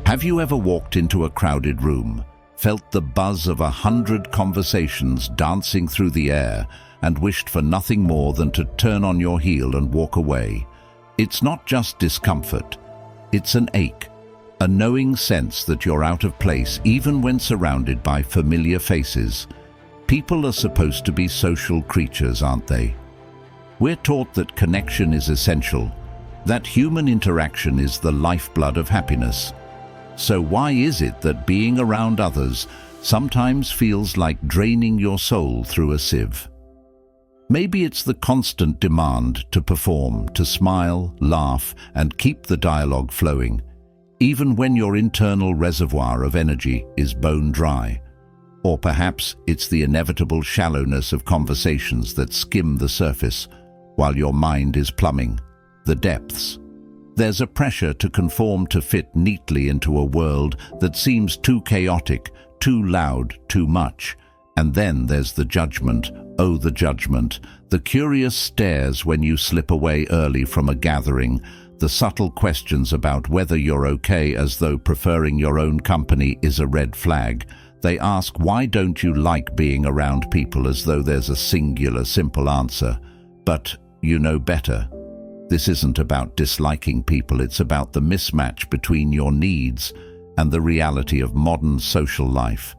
Have you ever walked into a crowded room, felt the buzz of 100 conversations dancing through the air, and wished for nothing more than to turn on your heel and walk away? It's not just discomfort, it's an ache, a knowing sense that you're out of place even when surrounded by familiar faces. People are supposed to be social creatures, aren't they? We're taught that connection is essential, that human interaction is the lifeblood of happiness. So why is it that being around others sometimes feels like draining your soul through a sieve? Maybe it's the constant demand to perform, to smile, laugh, and keep the dialogue flowing, even when your internal reservoir of energy is bone dry. Or perhaps it's the inevitable shallowness of conversations that skim the surface while your mind is plumbing the depths. There's a pressure to conform, to fit neatly into a world that seems too chaotic, too loud, too much. And then there's the judgment. Oh, the judgment. The curious stares when you slip away early from a gathering. The subtle questions about whether you're okay, as though preferring your own company is a red flag. They ask, why don't you like being around people, as though there's a singular, simple answer. But you know better. This isn't about disliking people, it's about the mismatch between your needs and the reality of modern social life.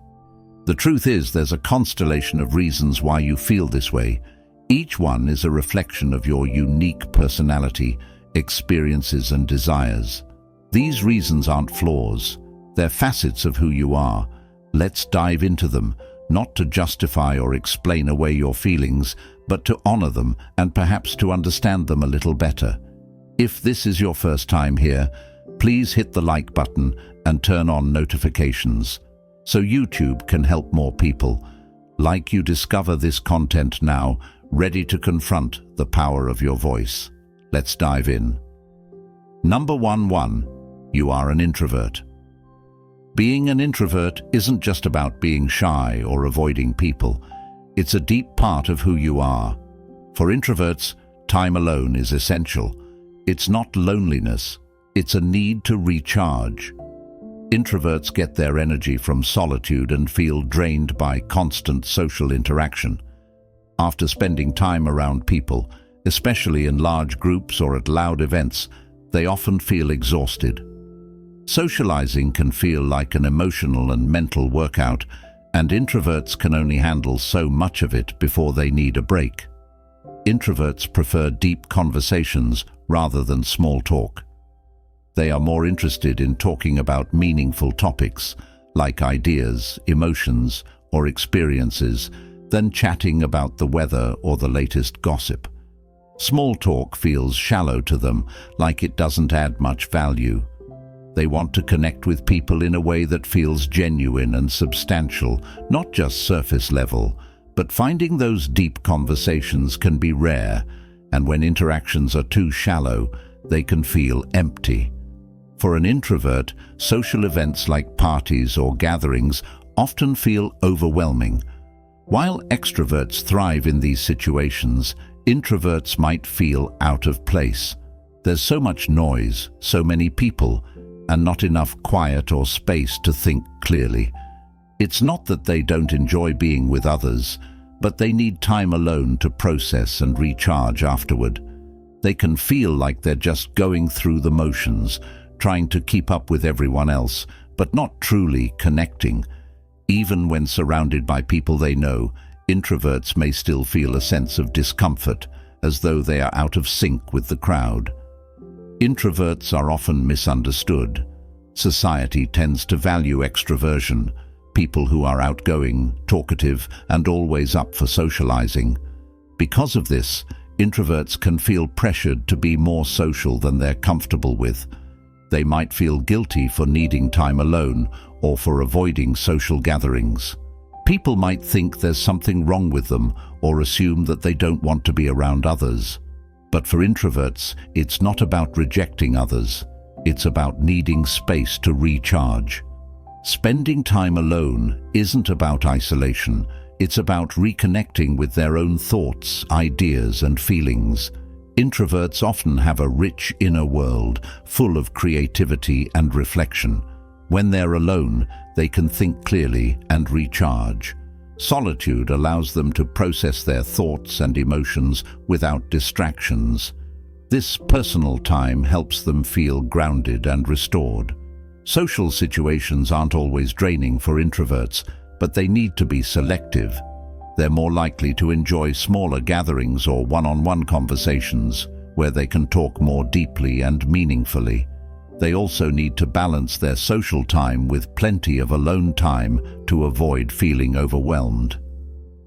The truth is, there's a constellation of reasons why you feel this way. Each one is a reflection of your unique personality, experiences, and desires. These reasons aren't flaws, they're facets of who you are. Let's dive into them, not to justify or explain away your feelings, but to honor them and perhaps to understand them a little better. If this is your first time here, please hit the like button and turn on notifications so YouTube can help more people like you discover this content now, ready to confront the power of your voice. Let's dive in. Number 1, you are an introvert. Being an introvert isn't just about being shy or avoiding people. It's a deep part of who you are. For introverts, time alone is essential. It's not loneliness, it's a need to recharge. Introverts get their energy from solitude and feel drained by constant social interaction. After spending time around people, especially in large groups or at loud events, they often feel exhausted. Socializing can feel like an emotional and mental workout, and introverts can only handle so much of it before they need a break. Introverts prefer deep conversations rather than small talk. They are more interested in talking about meaningful topics, like ideas, emotions, or experiences, than chatting about the weather or the latest gossip. Small talk feels shallow to them, like it doesn't add much value. They want to connect with people in a way that feels genuine and substantial, not just surface level. But finding those deep conversations can be rare, and when interactions are too shallow, they can feel empty. For an introvert, social events like parties or gatherings often feel overwhelming. While extroverts thrive in these situations, introverts might feel out of place. There's so much noise, so many people, and not enough quiet or space to think clearly. It's not that they don't enjoy being with others, but they need time alone to process and recharge afterward. They can feel like they're just going through the motions, trying to keep up with everyone else, but not truly connecting. Even when surrounded by people they know, introverts may still feel a sense of discomfort, as though they are out of sync with the crowd. Introverts are often misunderstood. Society tends to value extroversion, people who are outgoing, talkative, and always up for socializing. Because of this, introverts can feel pressured to be more social than they're comfortable with. They might feel guilty for needing time alone or for avoiding social gatherings. People might think there's something wrong with them or assume that they don't want to be around others. But for introverts, it's not about rejecting others. It's about needing space to recharge. Spending time alone isn't about isolation. It's about reconnecting with their own thoughts, ideas, and feelings. Introverts often have a rich inner world, full of creativity and reflection. When they're alone, they can think clearly and recharge. Solitude allows them to process their thoughts and emotions without distractions. This personal time helps them feel grounded and restored. Social situations aren't always draining for introverts, but they need to be selective. They're more likely to enjoy smaller gatherings or one-on-one conversations where they can talk more deeply and meaningfully. They also need to balance their social time with plenty of alone time to avoid feeling overwhelmed.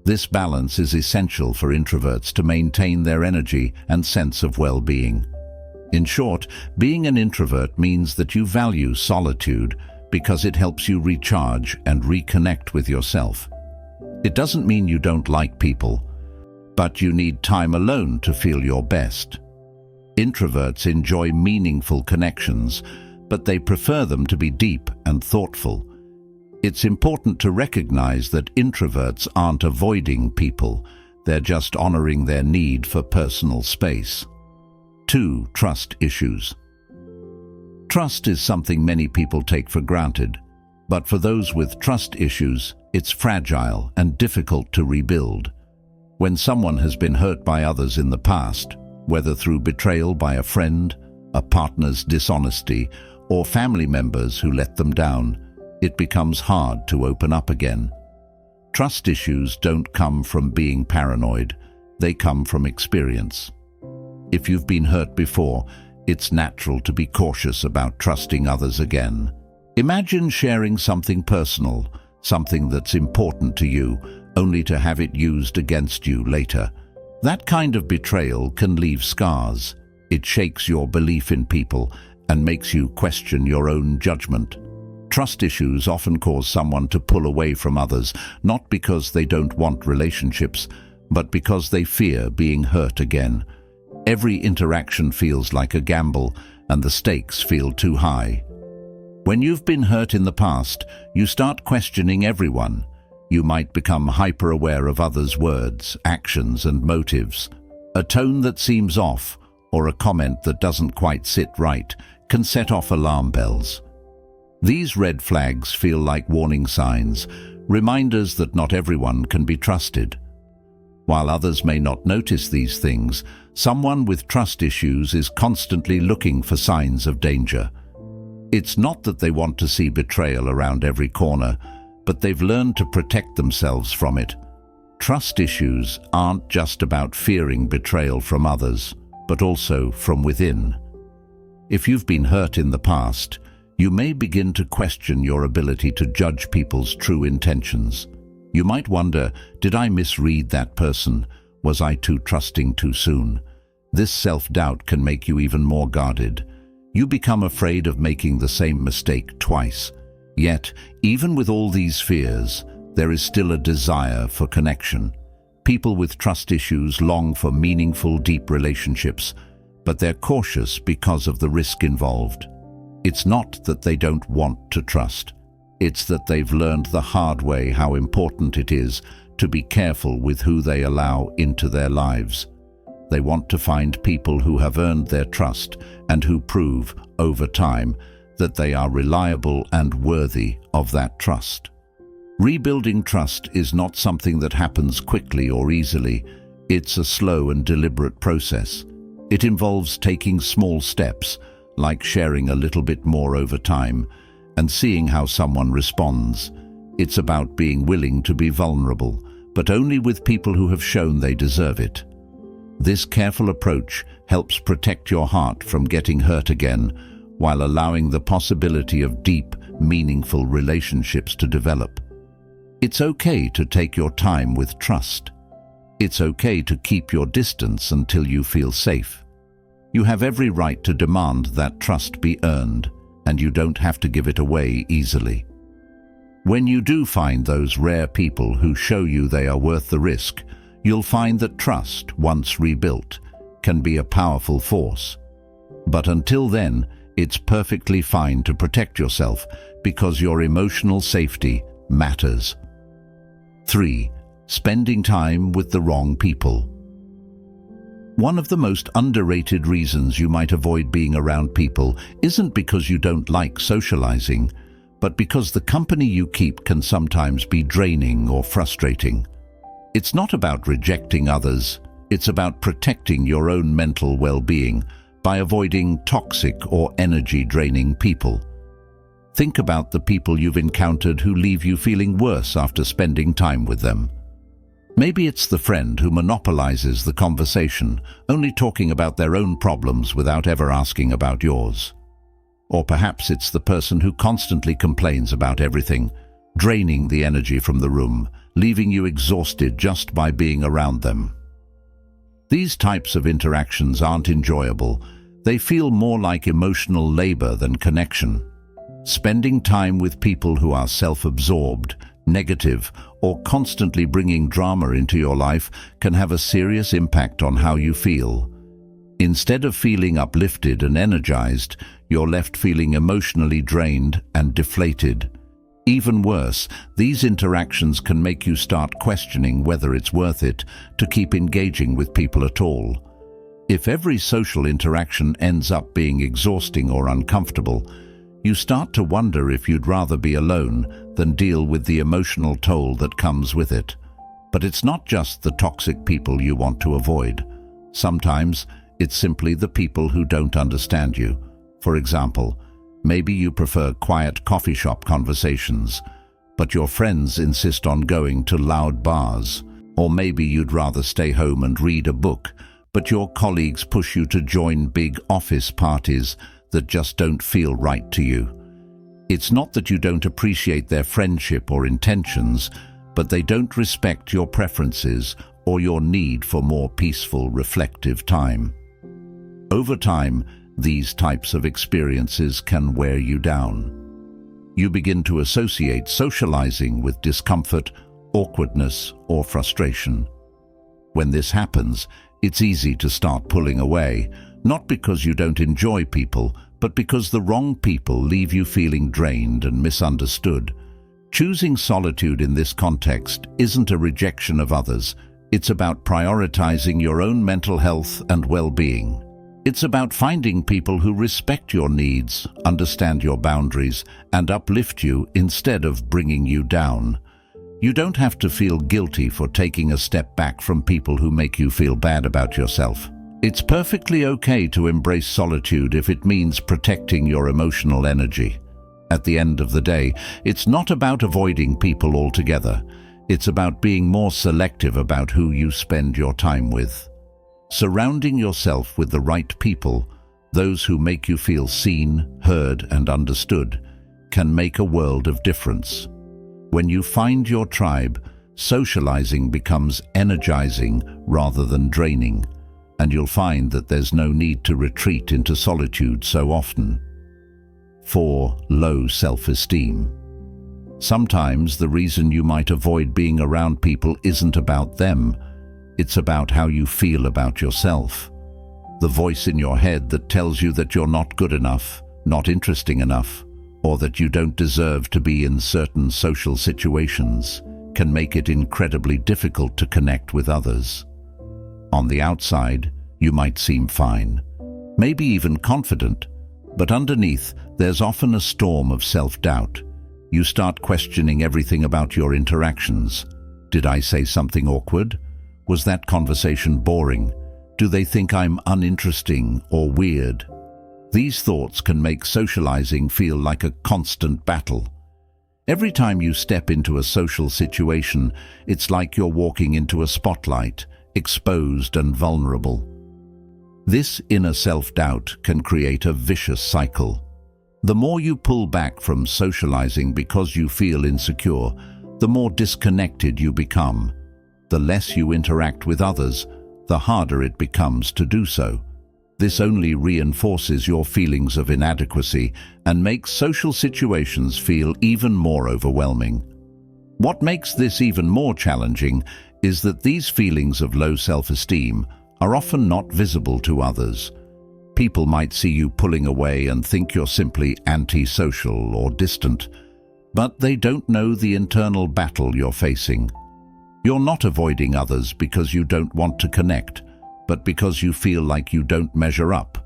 This balance is essential for introverts to maintain their energy and sense of well-being. In short, being an introvert means that you value solitude because it helps you recharge and reconnect with yourself. It doesn't mean you don't like people, but you need time alone to feel your best. Introverts enjoy meaningful connections, but they prefer them to be deep and thoughtful. It's important to recognize that introverts aren't avoiding people, they're just honoring their need for personal space. 2. Trust issues. Trust is something many people take for granted, but for those with trust issues, it's fragile and difficult to rebuild. When someone has been hurt by others in the past, whether through betrayal by a friend, a partner's dishonesty, or family members who let them down, it becomes hard to open up again. Trust issues don't come from being paranoid, they come from experience. If you've been hurt before, it's natural to be cautious about trusting others again. Imagine sharing something personal, something that's important to you, only to have it used against you later. That kind of betrayal can leave scars. It shakes your belief in people and makes you question your own judgment. Trust issues often cause someone to pull away from others, not because they don't want relationships, but because they fear being hurt again. Every interaction feels like a gamble, and the stakes feel too high. When you've been hurt in the past, you start questioning everyone. You might become hyper-aware of others' words, actions, and motives. A tone that seems off, or a comment that doesn't quite sit right, can set off alarm bells. These red flags feel like warning signs, reminders that not everyone can be trusted. While others may not notice these things, someone with trust issues is constantly looking for signs of danger. It's not that they want to see betrayal around every corner, but they've learned to protect themselves from it. Trust issues aren't just about fearing betrayal from others, but also from within. If you've been hurt in the past, you may begin to question your ability to judge people's true intentions. You might wonder, did I misread that person? Was I too trusting too soon? This self-doubt can make you even more guarded. You become afraid of making the same mistake twice. Yet, even with all these fears, there is still a desire for connection. People with trust issues long for meaningful, deep relationships, but they're cautious because of the risk involved. It's not that they don't want to trust. It's that they've learned the hard way how important it is to be careful with who they allow into their lives. They want to find people who have earned their trust and who prove, over time, that they are reliable and worthy of that trust. Rebuilding trust is not something that happens quickly or easily. It's a slow and deliberate process. It involves taking small steps, like sharing a little bit more over time, and seeing how someone responds. It's about being willing to be vulnerable, but only with people who have shown they deserve it. This careful approach helps protect your heart from getting hurt again, while allowing the possibility of deep, meaningful relationships to develop. It's okay to take your time with trust. It's okay to keep your distance until you feel safe. You have every right to demand that trust be earned, and you don't have to give it away easily. When you do find those rare people who show you they are worth the risk, you'll find that trust, once rebuilt, can be a powerful force. But until then, it's perfectly fine to protect yourself because your emotional safety matters. 3. Spending time with the wrong people. One of the most underrated reasons you might avoid being around people isn't because you don't like socializing, but because the company you keep can sometimes be draining or frustrating. It's not about rejecting others, it's about protecting your own mental well-being by avoiding toxic or energy-draining people. Think about the people you've encountered who leave you feeling worse after spending time with them. Maybe it's the friend who monopolizes the conversation, only talking about their own problems without ever asking about yours. Or perhaps it's the person who constantly complains about everything, draining the energy from the room, leaving you exhausted just by being around them. These types of interactions aren't enjoyable. They feel more like emotional labor than connection. Spending time with people who are self-absorbed, negative, or constantly bringing drama into your life can have a serious impact on how you feel. Instead of feeling uplifted and energized, you're left feeling emotionally drained and deflated. Even worse, these interactions can make you start questioning whether it's worth it to keep engaging with people at all. If every social interaction ends up being exhausting or uncomfortable, you start to wonder if you'd rather be alone than deal with the emotional toll that comes with it. But it's not just the toxic people you want to avoid. Sometimes it's simply the people who don't understand you. For example, maybe you prefer quiet coffee shop conversations, but your friends insist on going to loud bars. Or maybe you'd rather stay home and read a book, but your colleagues push you to join big office parties that just don't feel right to you. It's not that you don't appreciate their friendship or intentions, but they don't respect your preferences or your need for more peaceful, reflective time. Over time, these types of experiences can wear you down. You begin to associate socializing with discomfort, awkwardness, or frustration. When this happens, it's easy to start pulling away, not because you don't enjoy people, but because the wrong people leave you feeling drained and misunderstood. Choosing solitude in this context isn't a rejection of others. It's about prioritizing your own mental health and well-being. It's about finding people who respect your needs, understand your boundaries, and uplift you instead of bringing you down. You don't have to feel guilty for taking a step back from people who make you feel bad about yourself. It's perfectly okay to embrace solitude if it means protecting your emotional energy. At the end of the day, it's not about avoiding people altogether. It's about being more selective about who you spend your time with. Surrounding yourself with the right people, those who make you feel seen, heard, and understood, can make a world of difference. When you find your tribe, socializing becomes energizing rather than draining, and you'll find that there's no need to retreat into solitude so often. 4. Low self-esteem. Sometimes the reason you might avoid being around people isn't about them. It's about how you feel about yourself. The voice in your head that tells you that you're not good enough, not interesting enough, or that you don't deserve to be in certain social situations can make it incredibly difficult to connect with others. On the outside, you might seem fine, maybe even confident, but underneath, there's often a storm of self-doubt. You start questioning everything about your interactions. Did I say something awkward? Was that conversation boring? Do they think I'm uninteresting or weird? These thoughts can make socializing feel like a constant battle. Every time you step into a social situation, it's like you're walking into a spotlight, exposed and vulnerable. This inner self-doubt can create a vicious cycle. The more you pull back from socializing because you feel insecure, the more disconnected you become. The less you interact with others, the harder it becomes to do so. This only reinforces your feelings of inadequacy and makes social situations feel even more overwhelming. What makes this even more challenging is that these feelings of low self-esteem are often not visible to others. People might see you pulling away and think you're simply antisocial or distant, but they don't know the internal battle you're facing. You're not avoiding others because you don't want to connect, but because you feel like you don't measure up,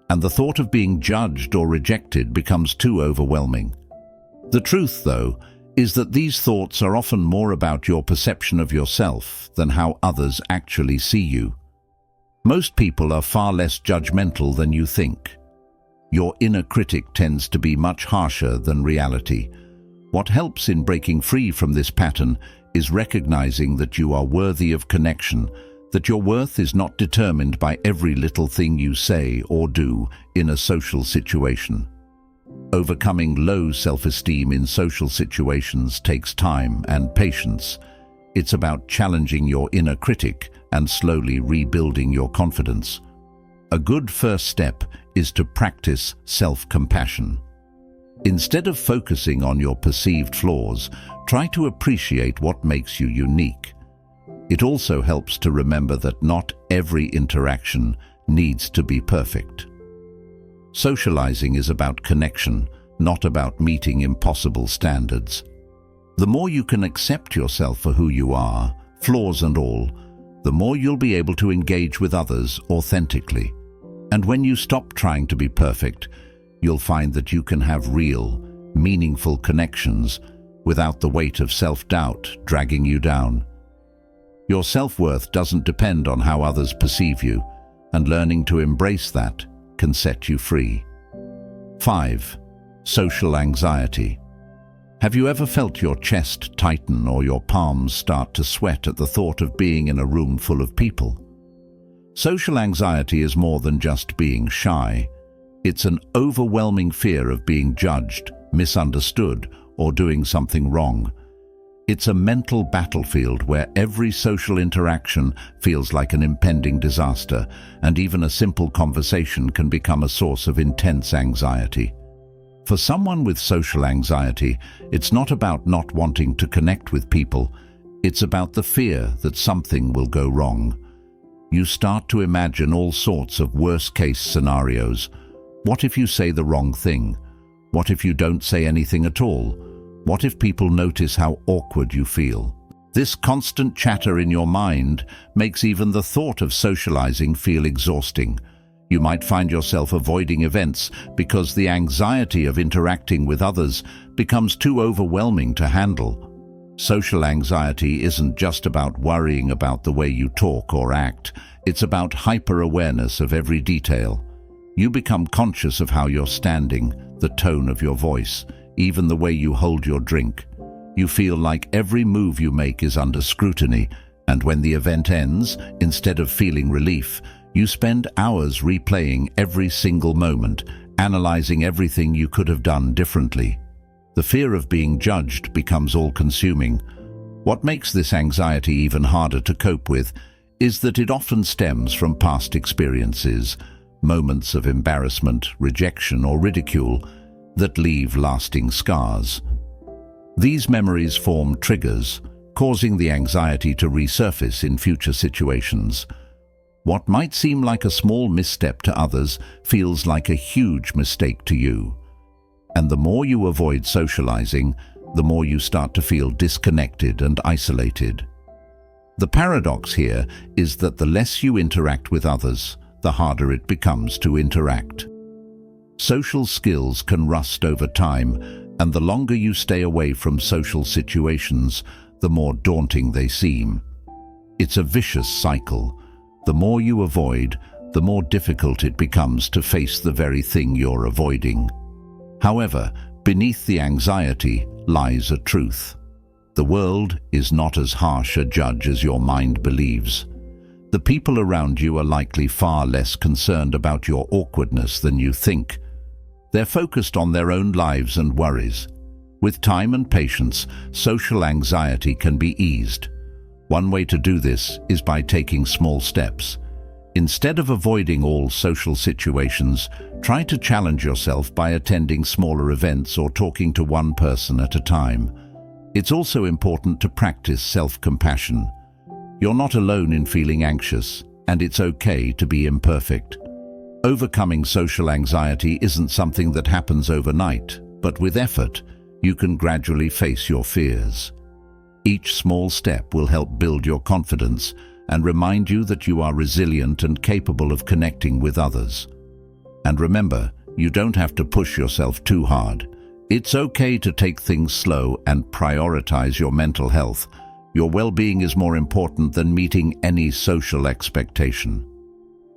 and the thought of being judged or rejected becomes too overwhelming. The truth, though, is that these thoughts are often more about your perception of yourself than how others actually see you. Most people are far less judgmental than you think. Your inner critic tends to be much harsher than reality. What helps in breaking free from this pattern is recognizing that you are worthy of connection, that your worth is not determined by every little thing you say or do in a social situation. Overcoming low self-esteem in social situations takes time and patience. It's about challenging your inner critic and slowly rebuilding your confidence. A good first step is to practice self-compassion. Instead of focusing on your perceived flaws, try to appreciate what makes you unique. It also helps to remember that not every interaction needs to be perfect. Socializing is about connection, not about meeting impossible standards. The more you can accept yourself for who you are, flaws and all, the more you'll be able to engage with others authentically. And when you stop trying to be perfect, you'll find that you can have real, meaningful connections without the weight of self-doubt dragging you down. Your self-worth doesn't depend on how others perceive you, and learning to embrace that can set you free. 5. Social anxiety. Have you ever felt your chest tighten or your palms start to sweat at the thought of being in a room full of people? Social anxiety is more than just being shy. It's an overwhelming fear of being judged, misunderstood, or doing something wrong. It's a mental battlefield where every social interaction feels like an impending disaster, and even a simple conversation can become a source of intense anxiety. For someone with social anxiety, it's not about not wanting to connect with people, it's about the fear that something will go wrong. You start to imagine all sorts of worst-case scenarios. What if you say the wrong thing? What if you don't say anything at all? What if people notice how awkward you feel? This constant chatter in your mind makes even the thought of socializing feel exhausting. You might find yourself avoiding events because the anxiety of interacting with others becomes too overwhelming to handle. Social anxiety isn't just about worrying about the way you talk or act. It's about hyper-awareness of every detail. You become conscious of how you're standing, the tone of your voice, even the way you hold your drink. You feel like every move you make is under scrutiny, and when the event ends, instead of feeling relief, you spend hours replaying every single moment, analyzing everything you could have done differently. The fear of being judged becomes all-consuming. What makes this anxiety even harder to cope with is that it often stems from past experiences, moments of embarrassment, rejection, or ridicule that leave lasting scars. These memories form triggers, causing the anxiety to resurface in future situations. What might seem like a small misstep to others feels like a huge mistake to you. And the more you avoid socializing, the more you start to feel disconnected and isolated. The paradox here is that the less you interact with others, the harder it becomes to interact. Social skills can rust over time, and the longer you stay away from social situations, the more daunting they seem. It's a vicious cycle. The more you avoid, the more difficult it becomes to face the very thing you're avoiding. However, beneath the anxiety lies a truth. The world is not as harsh a judge as your mind believes. The people around you are likely far less concerned about your awkwardness than you think. They're focused on their own lives and worries. With time and patience, social anxiety can be eased. One way to do this is by taking small steps. Instead of avoiding all social situations, try to challenge yourself by attending smaller events or talking to one person at a time. It's also important to practice self-compassion. You're not alone in feeling anxious, and it's okay to be imperfect. Overcoming social anxiety isn't something that happens overnight, but with effort, you can gradually face your fears. Each small step will help build your confidence and remind you that you are resilient and capable of connecting with others. And remember, you don't have to push yourself too hard. It's okay to take things slow and prioritize your mental health. Your well-being is more important than meeting any social expectation.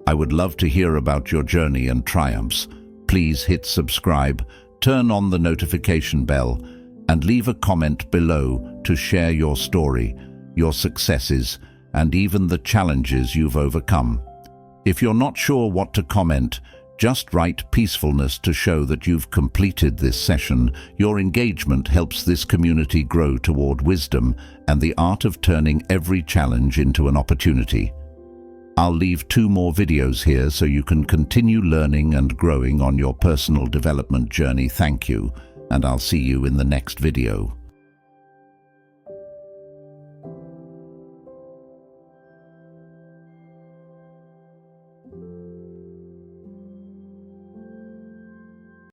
I would love to hear about your journey and triumphs. Please hit subscribe, turn on the notification bell, and leave a comment below to share your story, your successes, and even the challenges you've overcome. If you're not sure what to comment, just write peacefulness to show that you've completed this session. Your engagement helps this community grow toward wisdom and the art of turning every challenge into an opportunity. I'll leave 2 more videos here so you can continue learning and growing on your personal development journey. Thank you, and I'll see you in the next video.